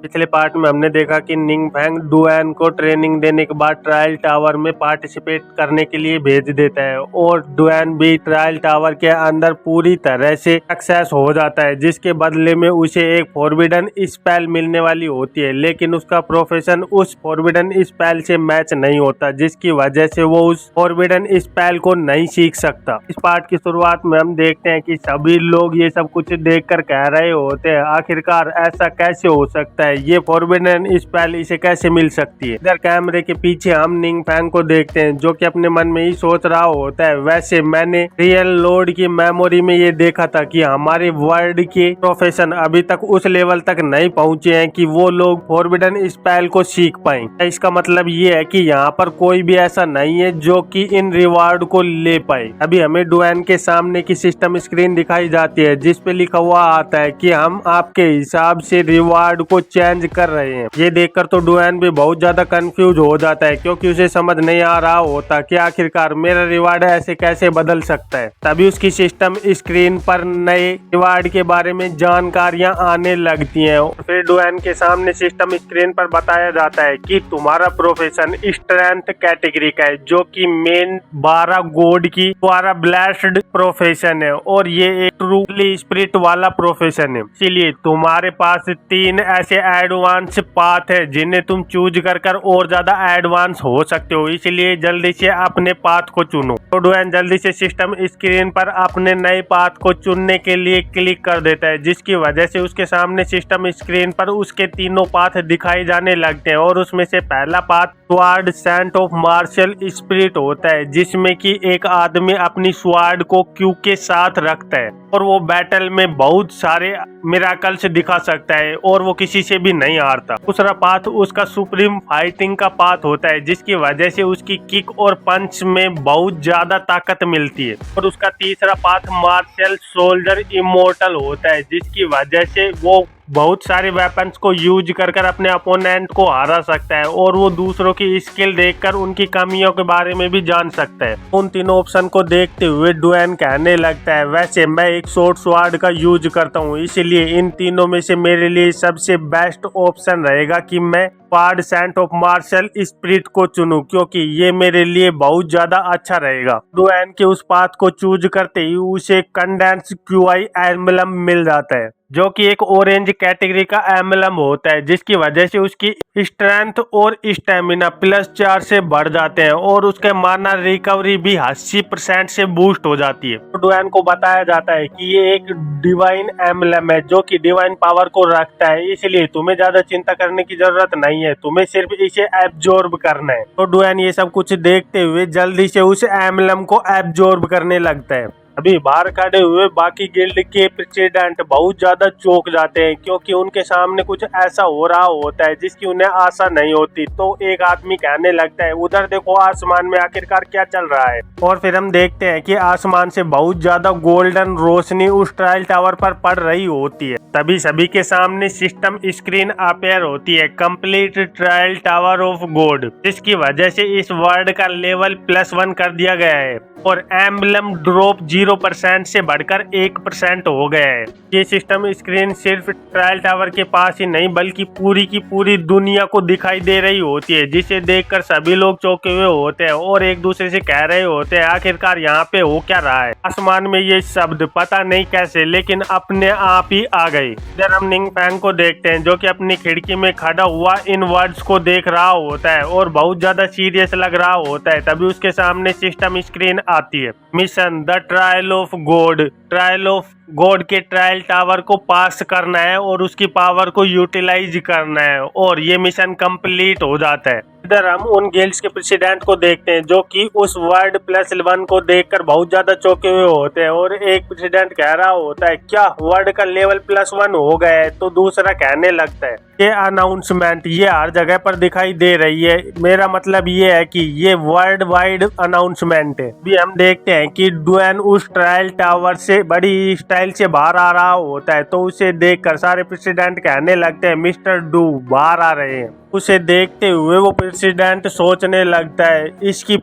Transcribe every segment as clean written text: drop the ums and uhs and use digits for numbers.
पिछले पार्ट में हमने देखा कि निंग फैंग डुआन को ट्रेनिंग देने के बाद ट्रायल टावर में पार्टिसिपेट करने के लिए भेज देता है और डुआन भी ट्रायल टावर के अंदर पूरी तरह से सक्सेस हो जाता है, जिसके बदले में उसे एक फॉरबिडन स्पेल मिलने वाली होती है। लेकिन उसका प्रोफेशन उस फॉरबिडन स्पेल से मैच नहीं होता, जिसकी वजह से वो उस फॉरबिडन स्पेल को नहीं सीख सकता। इस पार्ट की शुरुआत में हम देखते हैं कि सभी लोग ये सब कुछ देखकर कह रहे होते हैं आखिरकार ऐसा कैसे हो सकता है, ये फॉरबिडन स्पेल इसे कैसे मिल सकती है। इधर कैमरे के पीछे हम निंग फैंग को देखते हैं जो कि अपने मन में ही सोच रहा होता है, वैसे मैंने रियल लॉर्ड की मेमोरी में ये देखा था कि हमारे वर्ल्ड के प्रोफेशन अभी तक उस लेवल तक नहीं पहुंचे हैं कि वो लोग फॉरबिडन स्पेल को सीख पाए। इसका मतलब ये है कि यहाँ पर कोई भी ऐसा नहीं है जो कि इन रिवार्ड को ले पाए। अभी हमें डुआन के सामने की सिस्टम स्क्रीन दिखाई जाती है जिसपे लिखा हुआ आता है कि हम आपके हिसाब से रिवार्ड को चेंज कर रहे हैं। ये देखकर तो डुआन भी बहुत ज्यादा कंफ्यूज हो जाता है क्योंकि उसे समझ नहीं आ रहा होता कि आखिरकार मेरा रिवार्ड ऐसे कैसे बदल सकता है। तभी उसकी सिस्टम स्क्रीन पर नए रिवार्ड के बारे में जानकारियां आने लगती हैं और फिर डुआन के सामने सिस्टम स्क्रीन पर बताया जाता है कि तुम्हारा प्रोफेशन स्ट्रेंथ कैटेगरी का है जो कि मेन 12 गोड की द्वारा ब्लेस्ड प्रोफेशन है और ये एक ट्रूली स्पिरिट वाला प्रोफेशन है। इसीलिए तुम्हारे पास 3 ऐसे एडवांस पाथ है जिन्हें तुम चूज कर और ज्यादा एडवांस हो सकते हो, इसलिए जल्दी से अपने पाथ को चुनो। तो डुआन जल्दी से सिस्टम स्क्रीन पर अपने नए पाथ को चुनने के लिए क्लिक कर देता है, जिसकी वजह से उसके सामने सिस्टम स्क्रीन पर उसके तीनों पाथ दिखाई जाने लगते हैं और उसमें से पहला path sword saint of martial spirit होता है, जिसमें कि एक आदमी अपनी स्वार्ड को क्यू के साथ रखता है और वो बैटल में बहुत सारे मिराकल्स दिखा सकता है और वो किसी से भी नहीं हारता। दूसरा पाथ उसका सुप्रीम फाइटिंग का पाथ होता है, जिसकी वजह से उसकी किक और पंच में बहुत ज्यादा ताकत मिलती है। और उसका तीसरा पाथ मार्शल सोल्जर इमोर्टल होता है, जिसकी वजह से वो बहुत सारे वेपन्स को यूज कर अपने अपोनेंट को हरा सकता है और वो दूसरों की स्किल देखकर उनकी कमियों के बारे में भी जान सकता है। उन तीनों ऑप्शन को देखते हुए डुआन कहने लगता है, वैसे मैं एक शॉर्ट स्वार्ड का यूज करता हूँ, इसलिए इन तीनों में से मेरे लिए सबसे बेस्ट ऑप्शन रहेगा कि मैं sword saint of martial spirit को चुनूं क्योंकि ये मेरे लिए बहुत ज्यादा अच्छा रहेगा। डुआन के उस पाथ को चूज करते ही उसे कंडेंस क्यूआई एम्बलम मिल जाता है जो कि एक ऑरेंज कैटेगरी का एम्बलम होता है, जिसकी वजह से उसकी स्ट्रेंथ और स्टेमिना +4 से बढ़ जाते हैं और उसके माना रिकवरी भी 80% से बूस्ट हो जाती है। तो डुआन को बताया जाता है कि ये एक डिवाइन एम्बलम है जो कि डिवाइन पावर को रखता है, इसलिए तुम्हें ज्यादा चिंता करने की जरूरत नहीं है, तुम्हें सिर्फ इसे एब्जॉर्ब करना है। तो डुआन ये सब कुछ देखते हुए जल्दी से उस एम्बलम को एब्जॉर्ब करने लगता है। अभी बाहर खड़े हुए बाकी गिल्ड के प्रेसिडेंट बहुत ज्यादा चौंक जाते हैं क्योंकि उनके सामने कुछ ऐसा हो रहा होता है जिसकी उन्हें आशा नहीं होती। तो एक आदमी कहने लगता है, उधर देखो आसमान में आखिरकार क्या चल रहा है। और फिर हम देखते हैं कि आसमान से बहुत ज्यादा गोल्डन रोशनी उस ट्रायल टावर पर पड़ रही होती है। तभी सभी के सामने सिस्टम स्क्रीन अपेयर होती है, complete trial tower of God, जिसकी वजह से इस वर्ड का लेवल +1 कर दिया गया है और एम्बलम ड्रॉप 0% से बढ़कर 1% हो गया है। ये सिस्टम स्क्रीन सिर्फ ट्रायल टावर के पास ही नहीं बल्कि पूरी की पूरी दुनिया को दिखाई दे रही होती है, जिसे देखकर सभी लोग चौंके हुए होते हैं और एक दूसरे से कह रहे होते हैं आखिरकार यहाँ पे हो क्या रहा है। आसमान में ये शब्द पता नहीं कैसे लेकिन अपने आप ही आ गए। इधर हम निंग फैंग को देखते हैं जो कि अपनी खिड़की में खड़ा हुआ इन वर्ड्स को देख रहा होता है और बहुत ज्यादा सीरियस लग रहा होता है। तभी उसके सामने सिस्टम स्क्रीन आती है, mission the trial of God, trial of God के ट्रायल टावर को पास करना है और उसकी पावर को यूटिलाइज करना है और ये मिशन कंप्लीट हो जाता है। इधर हम उन गिल्ड्स के प्रेसिडेंट को देखते हैं जो कि उस वर्ड +1 को देखकर बहुत ज्यादा चौंके हुए होते हैं और एक प्रेसिडेंट कह रहा होता है क्या वर्ड का लेवल +1 हो गया है, तो दूसरा कहने लगता है ये अनाउंसमेंट ये हर जगह पर दिखाई दे रही है, मेरा मतलब ये है कि ये वर्ल्ड वाइड अनाउंसमेंट है। भी हम देखते हैं कि डुआन उस ट्रायल टावर से बड़ी स्टाइल से बाहर आ रहा होता है, तो उसे देखकर सारे प्रेसिडेंट कहने लगते हैं मिस्टर डू बाहर आ रहे हैं। उसे देखते हुए वो प्रेसिडेंट सोचने लगता है इसकी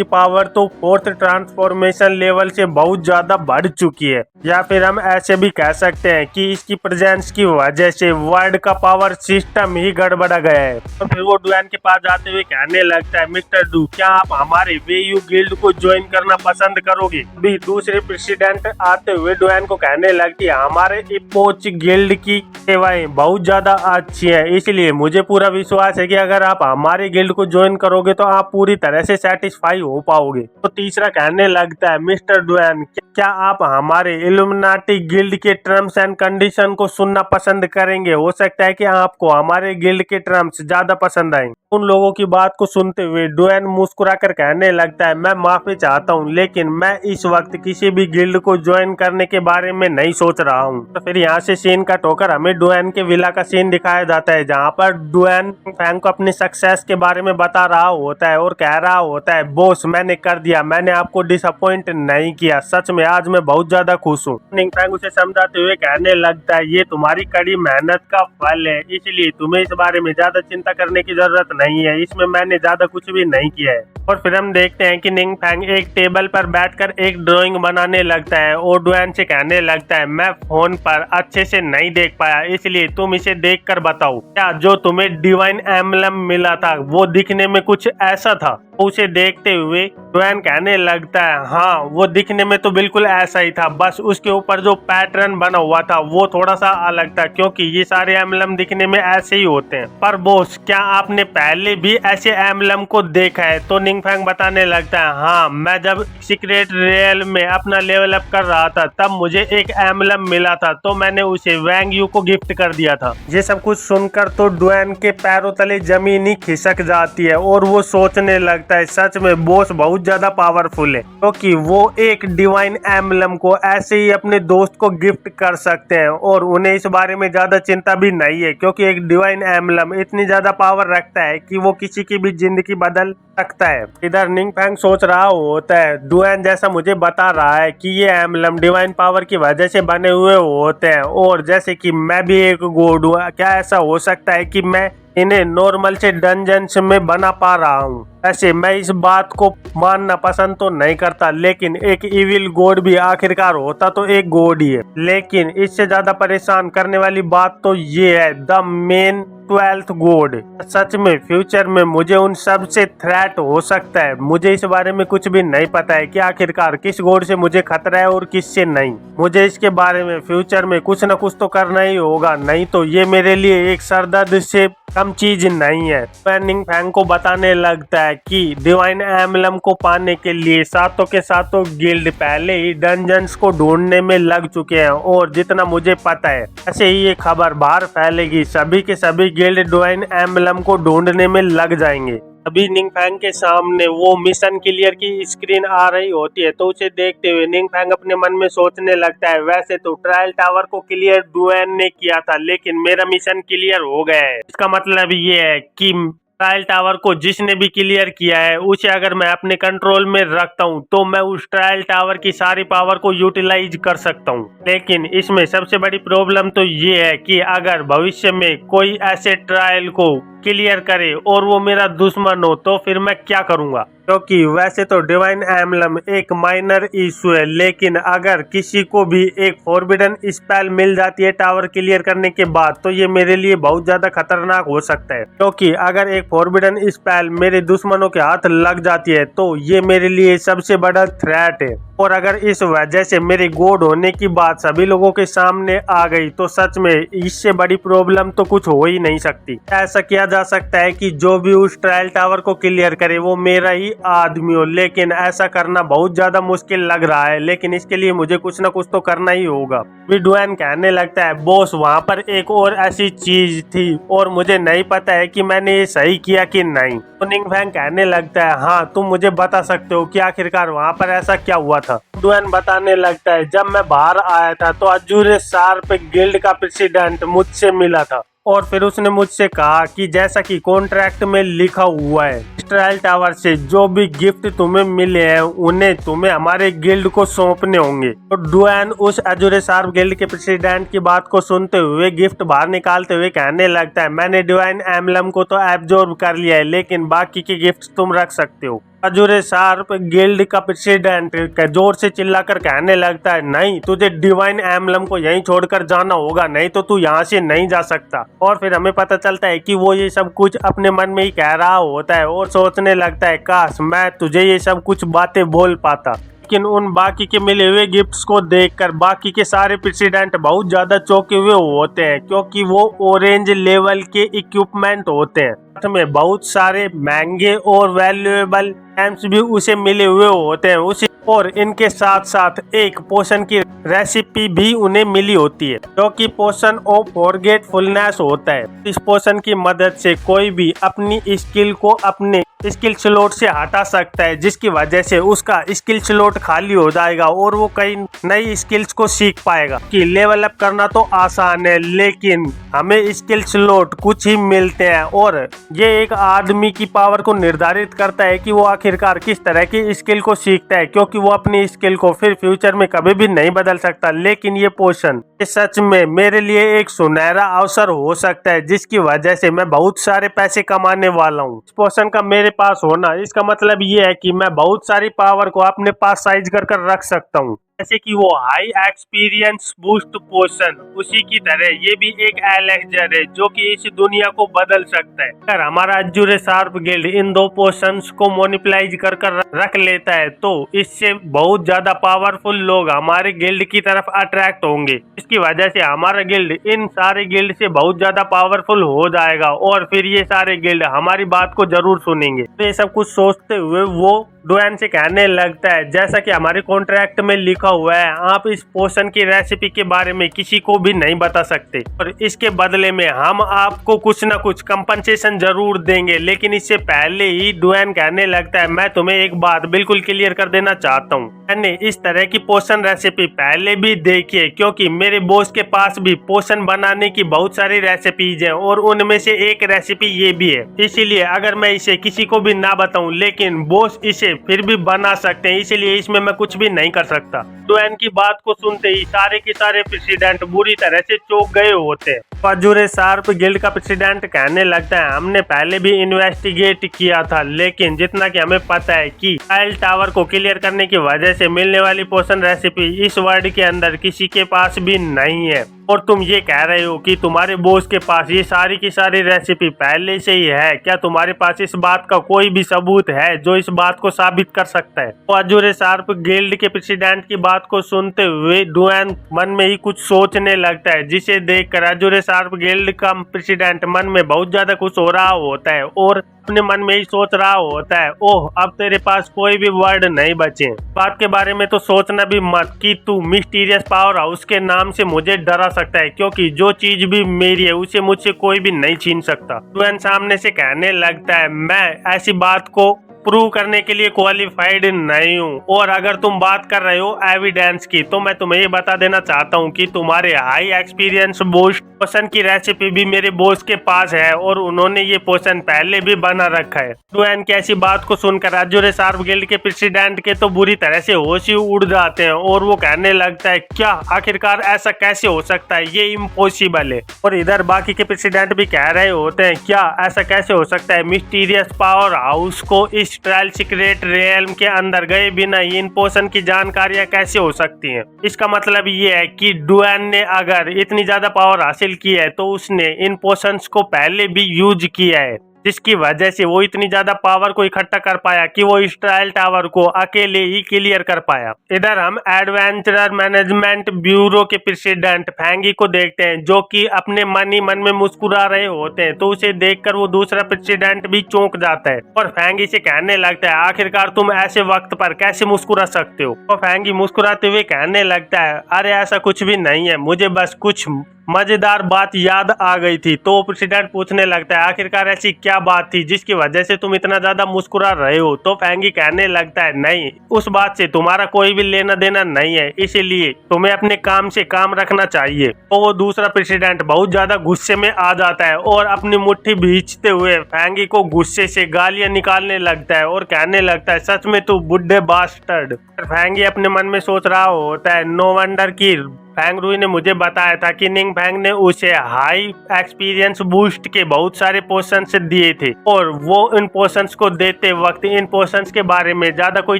पावर तो फोर्थ ट्रांसफॉर्मेशन लेवल से बहुत ज्यादा बढ़ चुकी है, या फिर हम ऐसे भी कह सकते हैं कि इसकी प्रेजेंस की वजह से वर्ल्ड का पावर सिस्टम ही गड़बड़ा गया है। तो फिर वो डुएन के पास जाते हुए कहने लगता है मिस्टर डू, क्या आप हमारे वेयू गिल्ड को ज्वाइन करना पसंद करोगे? भी दूसरे प्रेसिडेंट आते हुए डुएन को कहने लगती है हमारे इपोच गिल्ड की सेवाएं बहुत ज्यादा अच्छी है, इसलिए मुझे पूरा विश्वास है कि अगर आप हमारे गिल्ड को ज्वाइन करोगे तो आप पूरी तरह से सेटिस्फाई हो पाओगे। तो तीसरा कहने लगता है मिस्टर डुएन, क्या आप हमारे इल्यूमिनाटी गिल्ड के टर्म्स एंड कंडीशन को सुनना पसंद करेंगे? हो सकता है कि आपको हमारे गिल्ड के टर्म्स ज्यादा पसंद आए। उन लोगों की बात को सुनते हुए डुएन मुस्कुराकर कहने लगता है मैं माफी चाहता हूँ, लेकिन मैं इस वक्त किसी भी गिल्ड को ज्वाइन करने के बारे में नहीं सोच रहा हूँ। तो फिर यहाँ से सीन का टोकर हमें डुएन के विला का सीन दिखाया जाता है, जहाँ पर डुएन फैंग को अपनी सक्सेस के बारे में बता रहा होता है और कह रहा होता है बॉस मैंने कर दिया, मैंने आपको डिसअपॉइंट नहीं किया, सच में आज मैं बहुत ज्यादा खुश हूँ। निंग फैंग उसे समझाते हुए कहने लगता है ये तुम्हारी कड़ी मेहनत का फल है, इसलिए तुम्हें इस बारे में ज्यादा चिंता करने की जरूरत नहीं है, इसमें मैंने ज्यादा कुछ भी नहीं किया है। और फिर हम देखते हैं कि निंग फैंग एक टेबल पर बैठकर एक ड्राइंग बनाने लगता है और डुएन से कहने लगता है मैं फोन पर अच्छे से नहीं देख पाया, इसलिए तुम इसे देखकर बताओ क्या जो तुम्हें डिवाइन एम्बलम मिला था वो दिखने में कुछ ऐसा था? उसे देखते हुए डुएन कहने लगता है हाँ वो दिखने में तो बिल्कुल ऐसा ही था, बस उसके ऊपर जो पैटर्न बना हुआ था वो थोड़ा सा अलग था, क्योंकि ये सारे एम्बलम दिखने में ऐसे ही होते हैं। पर बॉस क्या आपने पहले भी ऐसे एम्बलम को देखा है? तो निंग फैंग बताने लगता है हाँ मैं जब सीक्रेट रियल में अपना लेवल अप कर रहा था तब मुझे एक एम्बलम मिला था, तो मैंने उसे वैंग यू को गिफ्ट कर दिया था। ये सब कुछ सुनकर तो डुएन के पैरों तले जमीन ही खिसक जाती है और वो सोचने लगता है सच में बॉस बहुत ज्यादा पावरफुल है, क्योंकि वो एक डिवाइन एम्बलम को ऐसे ही अपने दोस्त को गिफ्ट कर सकते हैं और उन्हें इस बारे में ज्यादा चिंता भी नहीं है, क्योंकि एक डिवाइन एम्बलम इतनी ज्यादा पावर रखता है कि वो किसी की भी जिंदगी बदल सकता है। इधर निंग फैंग सोच रहा होता है डुएन जैसा मुझे बता रहा है कि ये एम्बलम डिवाइन पावर की वजह से बने हुए होते हैं और जैसे कि मैं भी एक गॉड हूँ, क्या ऐसा हो सकता है कि मैं इन्हें नॉर्मल से डंजन्स में बना पा रहा हूँ? ऐसे मैं इस बात को मानना पसंद तो नहीं करता, लेकिन एक इविल गॉड भी आखिरकार होता तो एक गॉड ही है। लेकिन इससे ज्यादा परेशान करने वाली बात तो ये है द मेन 12th गॉड। सच में फ्यूचर में मुझे उन सब से थ्रेट हो सकता है, मुझे इस बारे में कुछ भी नहीं पता है कि आखिरकार किस गॉड से मुझे खतरा है और किससे नहीं। मुझे इसके बारे में फ्यूचर में कुछ न कुछ तो करना ही होगा, नहीं तो ये मेरे लिए एक सरदर्द से कम चीज नहीं है। निंग फैंग को बताने लगता है कि डिवाइन एम्बलम को पाने के लिए सातों के सातों गिल्ड पहले ही डंजन्स को ढूंढने में लग चुके हैं और जितना मुझे पता है ऐसे ही ये खबर बाहर फैलेगी, सभी के सभी गिल्ड डिवाइन एम्बलम को ढूंढने में लग जाएंगे। अभी निंग फैंग के सामने वो मिशन क्लियर की स्क्रीन आ रही होती है, तो उसे देखते हुए निंग फैंग अपने मन में सोचने लगता है वैसे तो ट्रायल टावर को क्लियर डुएन ने किया था, लेकिन मेरा मिशन क्लियर हो गया है। इसका मतलब ये है कि ट्रायल टावर को जिसने भी क्लियर किया है उसे अगर मैं अपने कंट्रोल में रखता हूँ तो मैं उस ट्रायल टावर की सारी पावर को यूटिलाइज कर सकता हूँ। लेकिन इसमें सबसे बड़ी प्रॉब्लम तो ये है कि अगर भविष्य में कोई ऐसे ट्रायल को क्लियर करे और वो मेरा दुश्मन हो तो फिर मैं क्या करूँगा? क्योंकि वैसे तो डिवाइन एम्बलम एक माइनर इशू है, लेकिन अगर किसी को भी एक फॉरबिडन स्पेल मिल जाती है टावर क्लियर करने के बाद तो ये मेरे लिए बहुत ज्यादा खतरनाक हो सकता है, क्योंकि अगर एक फॉरबिडन स्पेल मेरे दुश्मनों के हाथ लग जाती है तो ये मेरे लिए सबसे बड़ा थ्रेट है। और अगर इस वजह से मेरे गॉड होने की बात सभी लोगों के सामने आ गई तो सच में इससे बड़ी प्रॉब्लम तो कुछ हो ही नहीं सकती। ऐसा किया जा सकता है कि जो भी उस ट्रायल टावर को क्लियर करे वो मेरा ही आदमी हो, लेकिन ऐसा करना बहुत ज्यादा मुश्किल लग रहा है, लेकिन इसके लिए मुझे कुछ ना कुछ तो करना ही होगा। डुएन कहने लगता है बॉस वहाँ पर एक और ऐसी चीज थी और मुझे नहीं पता है कि मैंने ये सही किया कि नहीं। तो निंग फैंग कहने लगता है हाँ तुम मुझे बता सकते हो कि आखिरकार वहाँ पर ऐसा क्या हुआ था। डुएन बताने लगता है जब मैं बाहर आया था तो अजूरे शार्प गिल्ड का प्रेसिडेंट मुझसे मिला था और फिर उसने मुझसे कहा कि जैसा कि कॉन्ट्रैक्ट में लिखा हुआ है, इस ट्रायल टावर से जो भी गिफ्ट तुम्हें मिले हैं उन्हें तुम्हें हमारे गिल्ड को सौंपने होंगे। तो डुएन उस अजूरे शार्प गिल्ड के प्रेसिडेंट की बात को सुनते हुए गिफ्ट बाहर निकालते हुए कहने लगता है, मैंने डिवाइन एम्बलम को तो एब्जॉर्ब कर लिया है, लेकिन बाकी के गिफ्ट तुम रख सकते हो। अजूरे शार्प गिल्ड का प्रेसिडेंट जोर से चिल्लाकर कहने लगता है, नहीं, तुझे डिवाइन एम्बलम को यहीं छोड़कर जाना होगा, नहीं तो तू यहाँ से नहीं जा सकता। और फिर हमें पता चलता है कि वो ये सब कुछ अपने मन में ही कह रहा होता है और सोचने लगता है, काश मैं तुझे ये सब कुछ बातें बोल पाता। लेकिन उन बाकी के मिले हुए गिफ्ट्स को देखकर बाकी के सारे प्रेसिडेंट बहुत ज्यादा चौंके हुए होते हैं, क्योंकि वो ऑरेंज लेवल के इक्विपमेंट होते हैं। साथ में बहुत सारे महंगे और वैल्यूएबल आइटम्स भी उसे मिले हुए होते हैं उसे, और इनके साथ साथ एक पोशन की रेसिपी भी उन्हें मिली होती है, जो कि पोशन ऑफ फॉरगेटफुलनेस होता है। इस पोशन की मदद से कोई भी अपनी स्किल को अपने स्किल स्लॉट से हटा सकता है, जिसकी वजह से उसका स्किल स्लॉट खाली हो जाएगा और वो कई नई स्किल्स को सीख पाएगा। कि लेवल अप करना तो आसान है, लेकिन हमें स्किल स्लॉट कुछ ही मिलते हैं और ये एक आदमी की पावर को निर्धारित करता है कि वो आखिरकार किस तरह की स्किल को सीखता है, क्योंकि वो अपनी स्किल को फिर फ्यूचर में कभी भी नहीं बदल सकता। लेकिन ये पोशन सच में मेरे लिए एक सुनहरा अवसर हो सकता है, जिसकी वजह से मैं बहुत सारे पैसे कमाने वाला हूँ। इस पोशन का मेरे पास होना इसका मतलब ये है कि मैं बहुत सारी पावर को अपने पास साइज कर कर रख सकता हूँ, जैसे कि वो हाई एक्सपीरियंस बूस्ट पोशन, उसी की तरह ये भी एक एलेक्जर है जो कि इस दुनिया को बदल सकता है। अगर हमारा अजूरे शार्प गिल्ड इन दो पोशंस को मोनिप्लाइज कर कर रख लेता है तो इससे बहुत ज्यादा पावरफुल लोग हमारे गिल्ड की तरफ अट्रैक्ट होंगे। इसकी वजह से हमारा गिल्ड इन सारे गिल्ड से बहुत ज्यादा पावरफुल हो जाएगा और फिर ये सारे गिल्ड हमारी बात को जरूर सुनेंगे। तो ये सब कुछ सोचते हुए वो डुएन से कहने लगता है, जैसा कि हमारे कॉन्ट्रैक्ट में लिखा हुआ है, आप इस पोशन की रेसिपी के बारे में किसी को भी नहीं बता सकते और इसके बदले में हम आपको कुछ न कुछ कंपनसेशन जरूर देंगे। लेकिन इससे पहले ही डुएन कहने लगता है, मैं तुम्हें एक बात बिल्कुल क्लियर कर देना चाहता हूँ, मैंने इस तरह की पोशन रेसिपी पहले भी देखी है, क्योंकि मेरे बॉस के पास भी पोशन बनाने की बहुत सारी रेसिपीज हैं और उनमें से एक रेसिपी ये भी है। इसीलिए अगर मैं इसे किसी को भी ना बताऊं, लेकिन बॉस इसे फिर भी बना सकते हैं, इसलिए इसमें मैं कुछ भी नहीं कर सकता। डुएन की बात को सुनते ही सारे के सारे प्रेसिडेंट बुरी तरह से चौंक गए होते हैं। अजूरे शार्प गिल्ड का प्रेसिडेंट कहने लगता है, हमने पहले भी इन्वेस्टिगेट किया था, लेकिन जितना कि हमें पता है कि ट्रायल टावर को क्लियर करने की वजह से मिलने वाली पोशन रेसिपी इस वर्ल्ड के अंदर किसी के पास भी नहीं है। और तुम ये कह रहे हो कि तुम्हारे बॉस के पास ये सारी की सारी रेसिपी पहले से ही है, क्या तुम्हारे पास इस बात का कोई भी सबूत है जो इस बात को साबित कर सकता है? तो अजूरे शार्प गिल्ड के प्रेसिडेंट की बात को सुनते हुए डुएन मन में ही कुछ सोचने लगता है, जिसे देखकर अजूरे शार्प गिल्ड का प्रेसिडेंट मन में बहुत ज्यादा खुश हो रहा होता है और अपने मन में ही सोच रहा होता है, ओह, अब तेरे पास कोई भी वर्ड नहीं बचे। बात के बारे में तो सोचना भी मत कि तू मिस्टीरियस पावर हाउस के नाम से मुझे डरा सकता है, क्योंकि जो चीज भी मेरी है उसे मुझसे कोई भी नहीं छीन सकता। डुएन सामने से कहने लगता है, मैं ऐसी बात को प्रूव करने के लिए क्वालिफाइड नहीं हूँ, और अगर तुम बात कर रहे हो एविडेंस की, तो मैं तुम्हें ये बता देना चाहता हूँ कि तुम्हारे हाई एक्सपीरियंस बूस्ट पोशन की रेसिपी भी मेरे बॉस के पास है और उन्होंने ये पोशन पहले भी बना रखा है। डुएन की ऐसी बात को सुनकर अजूरे शार्प गिल्ड के प्रेसिडेंट के तो बुरी तरह से होश ही उड़ जाते हैं और वो कहने लगता है, क्या आखिरकार ऐसा कैसे हो सकता है, ये इम्पॉसिबल है। और इधर बाकी के प्रेसिडेंट भी कह रहे होते हैं, क्या ऐसा कैसे हो सकता है, मिस्टीरियस पावर हाउस को इस ट्रायल सीक्रेट रियल्म के अंदर गए बिना इन पोशन की जानकारियां कैसे हो सकती हैं? इसका मतलब ये है कि डुएन ने अगर इतनी ज्यादा पावर हासिल की है तो उसने इन पोशंस को पहले भी यूज किया है, जिसकी वजह से वो इतनी ज्यादा पावर को इकट्ठा कर पाया कि वो इस ट्रायल टावर को अकेले ही क्लियर कर पाया। इधर हम एडवेंचरर मैनेजमेंट ब्यूरो के प्रेसिडेंट फैंगी को देखते हैं, जो कि अपने मन ही मन में मुस्कुरा रहे होते हैं। तो उसे देखकर वो दूसरा प्रेसिडेंट भी चौंक जाता है और फैंगी से कहने लगता है, आखिरकार तुम ऐसे वक्त पर कैसे मुस्कुरा सकते हो? और फैंगी मुस्कुराते हुए कहने लगता है, अरे ऐसा कुछ भी नहीं है, मुझे बस कुछ मजेदार बात याद आ गई थी। तो प्रेसिडेंट पूछने लगता है आखिरकार ऐसी क्या बात थी जिसकी वजह से तुम इतना ज्यादा मुस्कुरा रहे हो। तो फैंगी कहने लगता है नहीं, उस बात से तुम्हारा कोई भी लेना देना नहीं है, इसीलिए तुम्हें अपने काम से काम रखना चाहिए। तो वो दूसरा प्रेसिडेंट बहुत ज्यादा गुस्से में आ जाता है और अपनी मुट्ठी भींचते हुए फैंगी को गुस्से से गालियां निकालने लगता है और कहने लगता है सच में तू बुड्ढे बास्टर्ड। फैंगी अपने मन में सोच रहा होता है नो वंडर की फैंग रुई ने मुझे बताया था कि निंग फैंग ने उसे हाई एक्सपीरियंस बूस्ट के बहुत सारे पोशंस दिए थे और वो इन पोशंस को देते वक्त इन पोशंस के बारे में ज्यादा कोई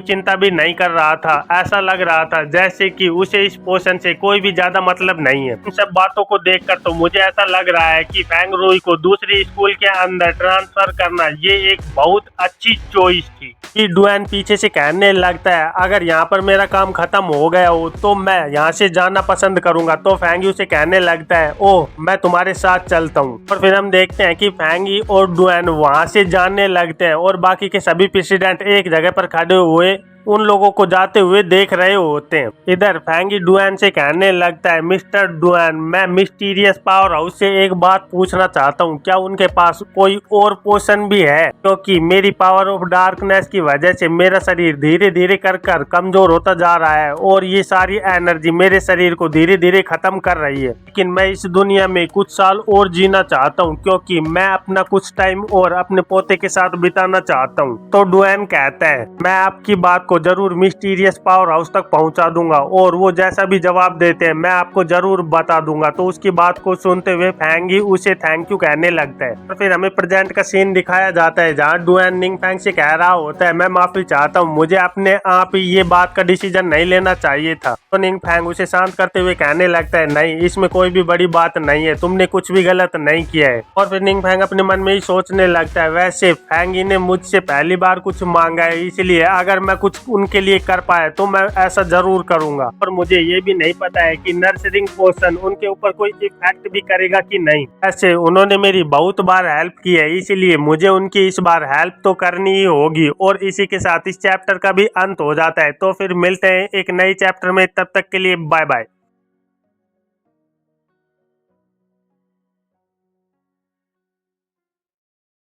चिंता भी नहीं कर रहा था। ऐसा लग रहा था जैसे कि उसे इस पोशन से कोई भी ज्यादा मतलब नहीं है। इन सब बातों को देखकर तो मुझे ऐसा लग रहा है कि फैंग रुई को दूसरी स्कूल के अंदर ट्रांसफर करना ये एक बहुत अच्छी चॉइस थी। कि डुएन पीछे से कहने लगता है अगर यहाँ पर मेरा काम खत्म हो गया हो तो मैं यहाँ से जाना पसंद करूंगा। तो फैंगी उसे कहने लगता है ओह मैं तुम्हारे साथ चलता हूँ। और फिर हम देखते हैं कि फैंगी और डुएन वहाँ से जाने लगते हैं और बाकी के सभी प्रेसिडेंट एक जगह पर खड़े हुए उन लोगों को जाते हुए देख रहे होते हैं। इधर फैंगी डुएन से कहने लगता है मिस्टर डुएन मैं मिस्टीरियस पावर हाउस से एक बात पूछना चाहता हूँ, क्या उनके पास कोई और पोशन भी है? क्योंकि मेरी पावर ऑफ डार्कनेस की वजह से मेरा शरीर धीरे धीरे कर कमजोर होता जा रहा है और ये सारी एनर्जी मेरे शरीर को धीरे धीरे खत्म कर रही है। लेकिन मैं इस दुनिया में कुछ साल और जीना चाहता हूँ क्योंकि मैं अपना कुछ टाइम और अपने पोते के साथ बिताना चाहता हूँ। तो डुएन कहता है मैं आपकी बात को जरूर मिस्टीरियस पावर हाउस तक पहुंचा दूंगा और वो जैसा भी जवाब देते हैं मैं आपको जरूर बता दूंगा। तो उसकी बात को सुनते हुए फैंगी उसे थैंक यू कहने लगता है। और फिर हमें प्रेजेंट का सीन दिखाया जाता है जहाँ डुएन निंग फैंग से कह रहा होता है मैं माफी चाहता हूँ, मुझे अपने आप ही ये बात का डिसीजन नहीं लेना चाहिए था। तो निंग फैंग उसे शांत करते हुए कहने लगता है नहीं इसमें कोई भी बड़ी बात नहीं है, तुमने कुछ भी गलत नहीं किया है। और फिर निंग फैंग अपने मन में ही सोचने लगता है वैसे फैंगी ने मुझसे पहली बार कुछ मांगा है, इसलिए अगर मैं कुछ उनके लिए कर पाए तो मैं ऐसा जरूर करूंगा। और मुझे ये भी नहीं पता है कि नर्सरिंग पोशन उनके ऊपर कोई इफेक्ट भी करेगा कि नहीं। ऐसे उन्होंने मेरी बहुत बार हेल्प की है, इसलिए मुझे उनकी इस बार हेल्प तो करनी ही होगी। और इसी के साथ इस चैप्टर का भी अंत हो जाता है। तो फिर मिलते हैं एक नई चैप्टर में, तब तक के लिए बाय बाय।